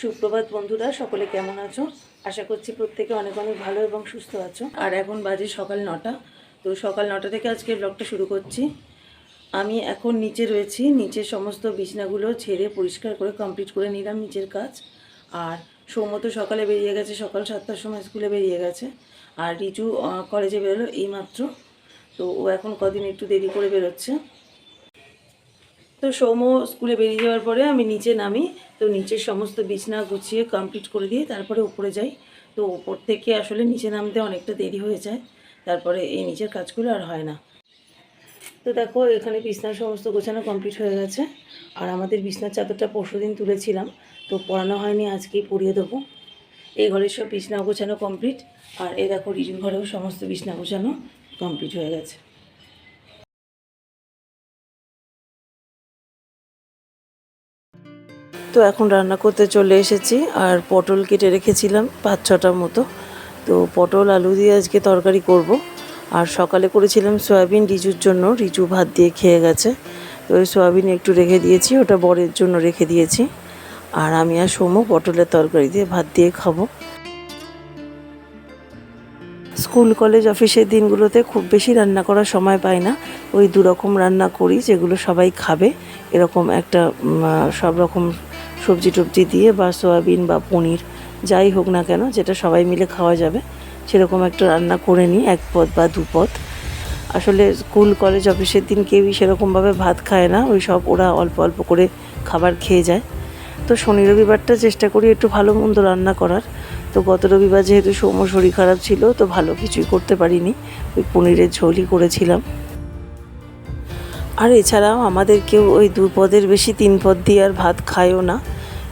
সুপ্রভাত বন্ধুরা, সকলে কেমন আছো? আশা করছি প্রত্যেকে অনেক অনেক ভালো এবং সুস্থ আছো। আর এখন বাজে সকাল 9টা। তো সকাল 9টা থেকে আজকে ব্লগটা শুরু করছি। আমি এখন নিচে রয়েছি, নিচের সমস্ত বিছনাগুলো ছেড়ে পরিষ্কার করে কমপ্লিট করে নিলাম নিচের কাজ। আর সৌম্য তো সকালে বেরিয়ে গেছে, সকাল 7টার সময় স্কুলে বেরিয়ে গেছে। আর রিচু কলেজে বেরোলো এইমাত্র। তো ও এখন কদিন একটু দেরি করে বেরোচ্ছে। তো সৌম্য স্কুলে বেরিয়ে যাওয়ার পরে আমি নিচে নামি। তো নিচের সমস্ত বিছনা গুছিয়ে কমপ্লিট করে দিয়ে তারপরে উপরে যাই। তো উপর থেকে আসলে নিচে নামতে অনেকটা দেরি হয়ে যায়, তারপরে এই নিচের কাজগুলো আর হয় না। তো দেখো, এখানে বিছনার সমস্ত গোছানো কমপ্লিট হয়ে গেছে। আর আমাদের বিছনার চাদরটা পরশুদিন তুলেছিলাম, তো পরানো হয়নি, আজকেই পরিয়ে দেবো। এই ঘরের সব বিছনা গোছানো কমপ্লিট। আর এই দেখো, রিজুর ঘরেও সমস্ত বিছনা গোছানো কমপ্লিট হয়ে গেছে। তো এখন রান্না করতে চলে এসেছি। আর পটল কেটে রেখেছিলাম 5-6টার মতো। তো পটল আলু দিয়ে আজকে তরকারি করব। আর সকালে করেছিলাম সয়াবিন রিজুর জন্য, রিজু ভাত দিয়ে খেয়ে গেছে। তো ওই সয়াবিন একটু রেখে দিয়েছি, ওটা বরের জন্য রেখে দিয়েছি। আর আমি আর সৌম্য পটলের তরকারি দিয়ে ভাত দিয়ে খাবো। স্কুল কলেজ অফিসের দিনগুলোতে খুব বেশি রান্না করার সময় পাই না। ওই 2 রকম রান্না করি যেগুলো সবাই খাবে, এরকম একটা সব রকম সবজি টবজি দিয়ে বা সয়াবিন বা পনির যাই হোক না কেন, যেটা সবাই মিলে খাওয়া যাবে সেরকম একটা রান্না করে নিই, 1 পদ বা 2 পদ। আসলে স্কুল কলেজ অফিসের দিন কেউই সেরকমভাবে ভাত খায় না, ওই সব ওরা অল্প অল্প করে খাবার খেয়ে যায়। তো শনি রবিবারটা চেষ্টা করি একটু ভালো মন্দ রান্না করার। তো গত রবিবার যেহেতু সৌম্য শরীর খারাপ ছিল, তো ভালো কিছুই করতে পারিনি, ওই পনিরের ঝোলই করেছিলাম। আর এছাড়াও আমাদের কেউ ওই 2 পদের বেশি 3 পদ দিয়ে আর ভাত খায়ও না।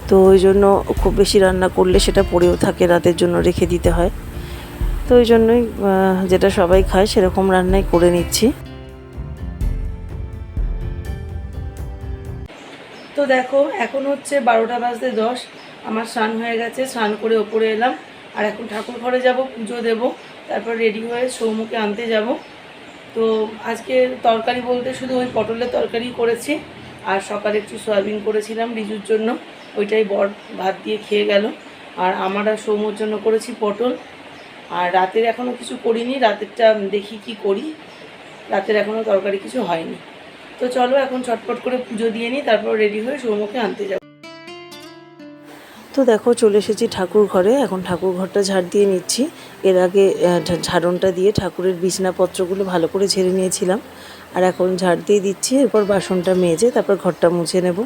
তো ওই জন্য খুব বেশি রান্না করলে সেটা পড়েও থাকে, রাতের জন্য রেখে দিতে হয়। তো ওই জন্যই যেটা সবাই খায় সেরকম রান্নাই করে নিচ্ছি। তো দেখো, এখন হচ্ছে 12টা বাজতে 10। আমার স্নান হয়ে গেছে, স্নান করে ওপরে এলাম। আর এখন ঠাকুর ঘরে যাব, পুজো দেব, তারপর রেডি হয়ে সৌম্যকে আনতে যাব। তো আজকে তরকারি বলতে শুধু ওই পটলের তরকারি করেছি। আর সকালে একটু সয়াবিন করেছিলাম রিজুর জন্য, ওইটাই বর ভাত দিয়ে খেয়ে গেল। আর আমার আর সৌম্যর জন্য করেছি পটল। আর রাতের এখনও কিছু করিনি, রাতেরটা দেখি কি করি, রাতের এখনও তরকারি কিছু হয়নি। তো চলো এখন চটপট করে পুজো দিয়ে নিই, তারপর রেডি হয়ে সৌম্যকে আনতে যাব। তো দেখো, চলে এসেছি ঠাকুর ঘরে। এখন ঠাকুর ঘরটা ঝাড় দিয়ে নিচ্ছি। এর আগে ঝাড়নটা দিয়ে ঠাকুরের বিছনাপত্রগুলো ভালো করে ঝেড়ে নিয়েছিলাম। আর এখন ঝাড় দিয়ে দিচ্ছি, এরপর বাসনটা মেজে তারপর ঘরটা মুছে নেব।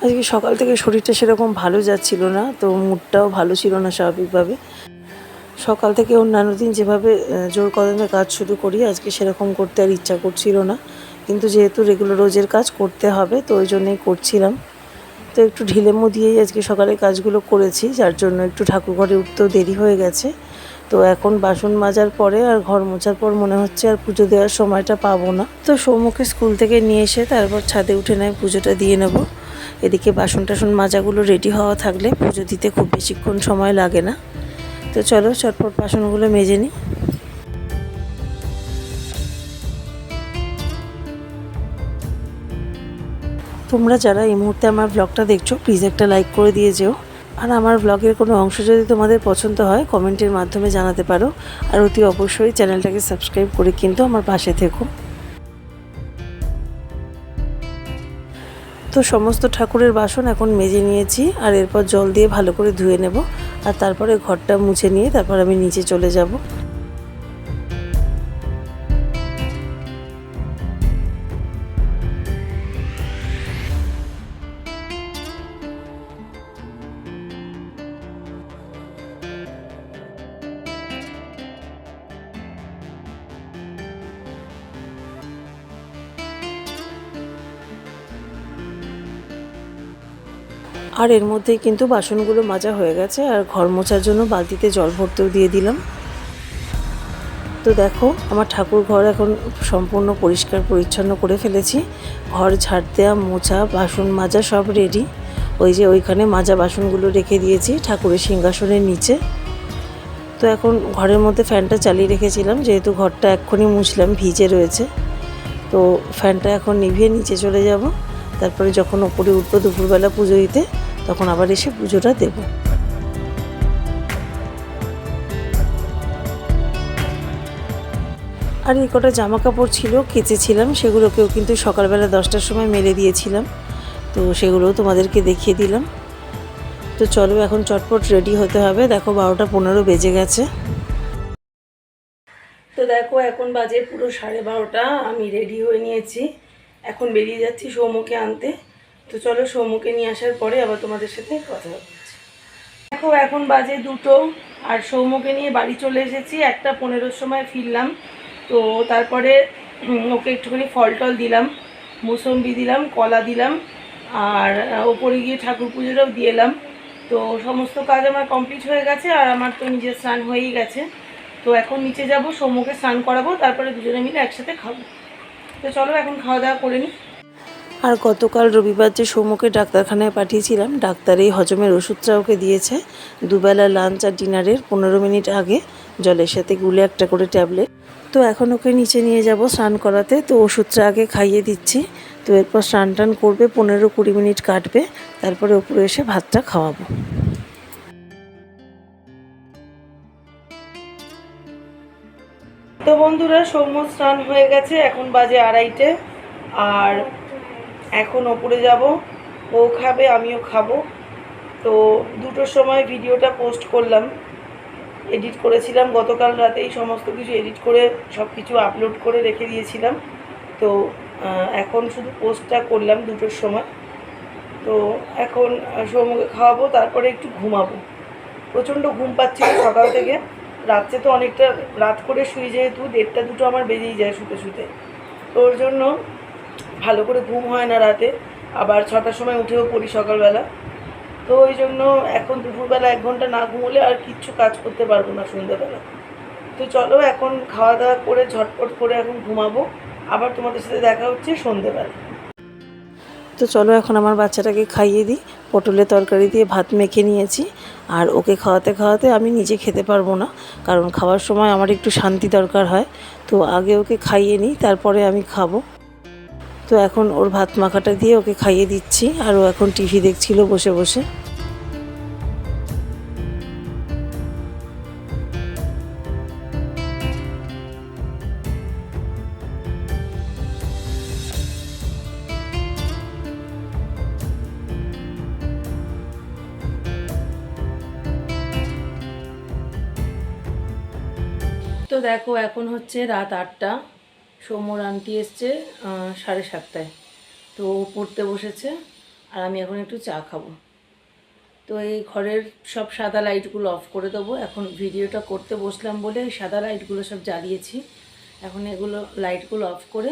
আজকে সকাল থেকে শরীরটা সেরকম ভালো যাচ্ছিল না, তো মুডটাও ভালো ছিল না স্বাভাবিকভাবে। সকাল থেকে অন্যান্য দিন যেভাবে জোর কদমে কাজ শুরু করি, আজকে সেরকম করতে আর ইচ্ছা করছিল না। কিন্তু যেহেতু রেগুলার রোজের কাজ করতে হবে, তো ওই জন্যই করছিলাম। তো একটু ঢিলেমো দিয়েই আজকে সকালে কাজগুলো করেছি, যার জন্য একটু ঠাকুর ঘরে উঠতেও দেরি হয়ে গেছে। তো এখন বাসন মাজার পরে আর ঘর মোছার পর মনে হচ্ছে আর পুজো দেওয়ার সময়টা পাবো না। তো সৌম্যকে স্কুল থেকে নিয়ে এসে তারপর ছাদে উঠে নেয় পুজোটা দিয়ে নেব। এদিকে বাসন টাসন মাজাগুলো রেডি হওয়া থাকলে পুজো দিতে খুব বেশিক্ষণ সময় লাগে না। তো চলো চটপট বাসনগুলো মেজে নিই। তোমরা যারা এই মুহূর্তে আমার ব্লগটা দেখছো, প্লিজ একটা লাইক করে দিয়ে যেও। আর আমার ব্লগের কোনো অংশ যদি তোমাদের পছন্দ হয়, কমেন্টের মাধ্যমে জানাতে পারো। আর অতি অবশ্যই চ্যানেলটাকে সাবস্ক্রাইব করে কিন্তু আমার পাশে থেকো। তো সমস্ত ঠাকুরের বাসন এখন মেজে নিয়েছি, আর এরপর জল দিয়ে ভালো করে ধুয়ে নেব। আর তারপরে ঘরটা মুছে নিয়ে তারপর আমি নিচে চলে যাব। আর এর মধ্যেই কিন্তু বাসনগুলো মাজা হয়ে গেছে, আর ঘর মোছার জন্য বালতিতে জল ভরতেও দিয়ে দিলাম। তো দেখো, আমার ঠাকুর ঘর এখন সম্পূর্ণ পরিষ্কার পরিচ্ছন্ন করে ফেলেছি। ঘর ঝাড় দেওয়া, মোছা, বাসন মাজা সব রেডি। ওই যে ওইখানে মাজা বাসনগুলো রেখে দিয়েছি ঠাকুরের সিংহাসনের নিচে। তো এখন ঘরের মধ্যে ফ্যানটা চালিয়ে রেখেছিলাম, যেহেতু ঘরটা এক্ষুনি মুছলাম, ভিজে রয়েছে। তো ফ্যানটা এখন নিভিয়ে নিচে চলে যাব। তারপরে যখন ওপরে উঠবো দুপুরবেলা পুজো দিতে, তখন আবার এসে পুজোটা দেব। আর এই কটা জামা কাপড় ছিল কেচেছিলাম, সেগুলোকেও কিন্তু সকালবেলা 10টার সময় মেলে দিয়েছিলাম, তো সেগুলোও তোমাদেরকে দেখিয়ে দিলাম। তো চলো এখন চটপট রেডি হতে হবে। দেখো 12টা 15 বেজে গেছে। তো দেখো এখন বাজে পুরো 12:30, আমি রেডি হয়ে নিয়েছি, এখন বেরিয়ে যাচ্ছি সৌম্যকে আনতে। তো চলো সৌম্যকে নিয়ে আসার পরে আবার তোমাদের সাথে কথা বলছি। দেখো এখন বাজে 2টো, আর সৌম্যকে নিয়ে বাড়ি চলে এসেছি। 1:15 সময় ফিরলাম। তো তারপরে ওকে একটুখানি ফল টল দিলাম, মুসম্বি দিলাম, কলা দিলাম, আর ওপরে গিয়ে ঠাকুর পুজোটাও দিয়ে এলাম। তো সমস্ত কাজ আমার কমপ্লিট হয়ে গেছে, আর আমার তো নিজের স্নান হয়েই গেছে। তো এখন নিচে যাব, সৌম্যকে স্নান করাবো, তারপরে দুজনে মিলে একসাথে খাবো। তো চলো এখন খাওয়া দাওয়া করে নিই। আর গতকাল রবিবার যে সৌম্যকে ডাক্তারখানায় পাঠিয়েছিলাম, ডাক্তার এই হজমের ওষুধটা ওকে দিয়েছে দুবেলা লাঞ্চ আর ডিনারের 15 মিনিট আগে, জলের সাথে গুলে একটা করে ট্যাবলেট। তো এখন ওকে নিচে নিয়ে যাব স্নান করাতে। তো ওষুধটা আগে খাইয়ে দিচ্ছি, তো এরপর স্নান টান করবে, 15-20 মিনিট কাটবে, তারপরে উপরে এসে ভাতটা খাওয়াবো। তো বন্ধুরা সৌম্য স্নান হয়ে গেছে, এখন বাজে 2:30, আর এখন ওপরে যাব, ও খাবে আমিও খাবো। তো 2টোর সময় ভিডিওটা পোস্ট করলাম, এডিট করেছিলাম গতকাল রাতেই, সমস্ত কিছু এডিট করে সব কিছু আপলোড করে রেখে দিয়েছিলাম। তো এখন শুধু পোস্টটা করলাম 2টোর সময়। তো এখন সৌম্যকে খাওয়াবো, তারপরে একটু ঘুমাবো। প্রচণ্ড ঘুম পাচ্ছিল সকাল থেকে, রাত্রে তো অনেকটা রাত করে শুই, যেহেতু 1:30-2টো আমার বেজেই যায় শুতে শুতে। তো ওর জন্য ভালো করে ঘুম হয় না রাতে, আবার 6টার সময় উঠেও পড়ি সকালবেলা। তো ওই জন্য এখন দুপুরবেলা 1 ঘন্টা না ঘুমোলে আর কিচ্ছু কাজ করতে পারবো না সন্ধ্যাবেলা। তো চলো এখন খাওয়া দাওয়া করে ঝটপট করে এখন ঘুমাবো, আবার তোমাদের সাথে দেখা হচ্ছে সন্ধ্যেবেলা। তো চলো এখন আমার বাচ্চাটাকে খাইয়ে দিই। পটলের তরকারি দিয়ে ভাত মেখে নিয়েছি, আর ওকে খাওয়াতে খাওয়াতে আমি নিজে খেতে পারবো না, কারণ খাওয়ার সময় আমার একটু শান্তি দরকার হয়। তো আগে ওকে খাইয়ে নিই, তারপরে আমি খাবো। তো এখন ওর ভাত মাখাটা দিয়ে ওকে খাইয়ে দিচ্ছি, আর ও এখন টিভি দেখছিল বসে বসে। তো দেখো এখন হচ্ছে রাত 8টা, সৌম্যর আন্টি এসছে 7:30টায়। তো ও পড়তে বসেছে, আর আমি এখন একটু চা খাবো। তো এই ঘরের সব সাদা লাইটগুলো অফ করে দেবো। এখন ভিডিওটা করতে বসলাম বলে সাদা লাইটগুলো সব জ্বালিয়েছি, এখন এগুলো লাইটগুলো অফ করে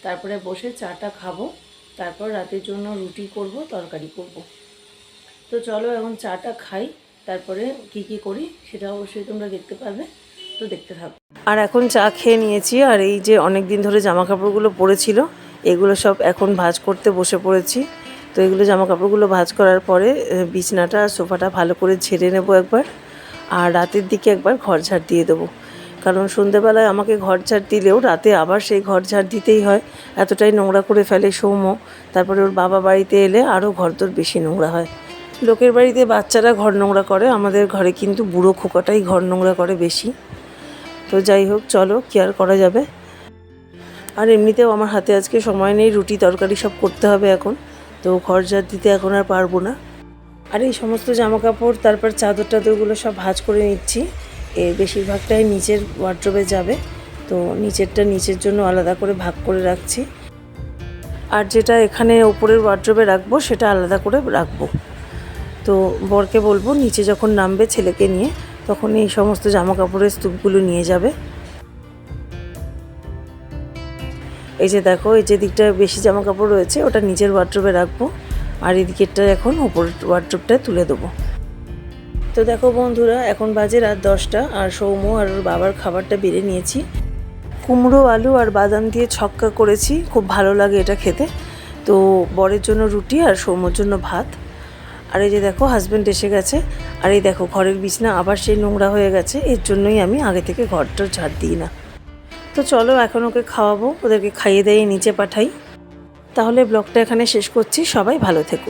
তারপরে বসে চাটা খাবো, তারপর রাতের জন্য রুটি করব, তরকারি করব। তো চলো এখন চাটা খাই, তারপরে কি করি সেটা অবশ্যই তোমরা দেখতে পাবে, তো দেখতে থাকো। আর এখন চা খেয়ে নিয়েছি, আর এই যে অনেক দিন ধরে জামা কাপড়গুলো পরেছিল এগুলো সব এখন ভাঁজ করতে বসে পড়েছি। তো এগুলো জামা কাপড়গুলো ভাঁজ করার পরে বিছনাটা আর সোফাটা ভালো করে ঝেড়ে নেব একবার, আর রাতের দিকে একবার ঘর ঝাড় দিয়ে দেবো, কারণ সন্ধ্যেবেলায় আমাকে ঘর ঝাড় দিলেও রাতে আবার সেই ঘর ঝাড় দিতেই হয়, এতটাই নোংরা করে ফেলে সৌম্য। তারপরে ওর বাবা বাড়িতে এলে আরও ঘরদোর বেশি নোংরা হয়। লোকের বাড়িতে বাচ্চারা ঘর নোংরা করে, আমাদের ঘরে কিন্তু বুড়ো খোকাটাই ঘর নোংরা করে বেশি। তো যাই হোক, চলো কি আর করা যাবে। আর এমনিতেও আমার হাতে আজকে সময় নেই, রুটি তরকারি সব করতে হবে এখন, তো ঘর ঝাড় দিতে এখন আর পারবো না। আর এই সমস্ত জামা কাপড় তারপর চাদর টাদরগুলো সব ভাঁজ করে নিচ্ছি, এর বেশিরভাগটাই নিচের ওয়ার্ড্রোবে যাবে। তো নিচেরটা নিচের জন্য আলাদা করে ভাগ করে রাখছি, আর যেটা এখানে উপরের ওয়ার্ড্রোবে রাখবো সেটা আলাদা করে রাখবো। তো বরকে বলবো নিচে যখন নামবে ছেলেকে নিয়ে, তখন এই সমস্ত জামা কাপড়ের স্তূপগুলো নিয়ে যাবে। এই যে দেখো, এই যে দিকটা বেশি জামা কাপড় রয়েছে ওটা নিচের ওয়ার্ড্রোবে রাখবো, আর এই দিকেরটা এখন উপরের ওয়ার্ড্রোবটায় তুলে দেবো। তো দেখো বন্ধুরা, এখন বাজে রাত 10টা, আর সৌম্য আর ওর বাবার খাবারটা বেড়ে নিয়েছি। কুমড়ো আলু আর বাদাম দিয়ে ছক্কা করেছি, খুব ভালো লাগে এটা খেতে। তো বরের জন্য রুটি আর সৌম্যর জন্য ভাত। আর এই যে দেখো হাজব্যান্ড এসে গেছে, আর এই দেখো ঘরের বিছনা আবার সেই নোংরা হয়ে গেছে, এর জন্যই আমি আগে থেকে ঘরটা ঝাড় দিই না। তো চলো এখন ওকে খাওয়াবো, ওদেরকে খাইয়ে দিয়ে নিচে পাঠাই। তাহলে ব্লগটা এখানে শেষ করছি, সবাই ভালো থেকো।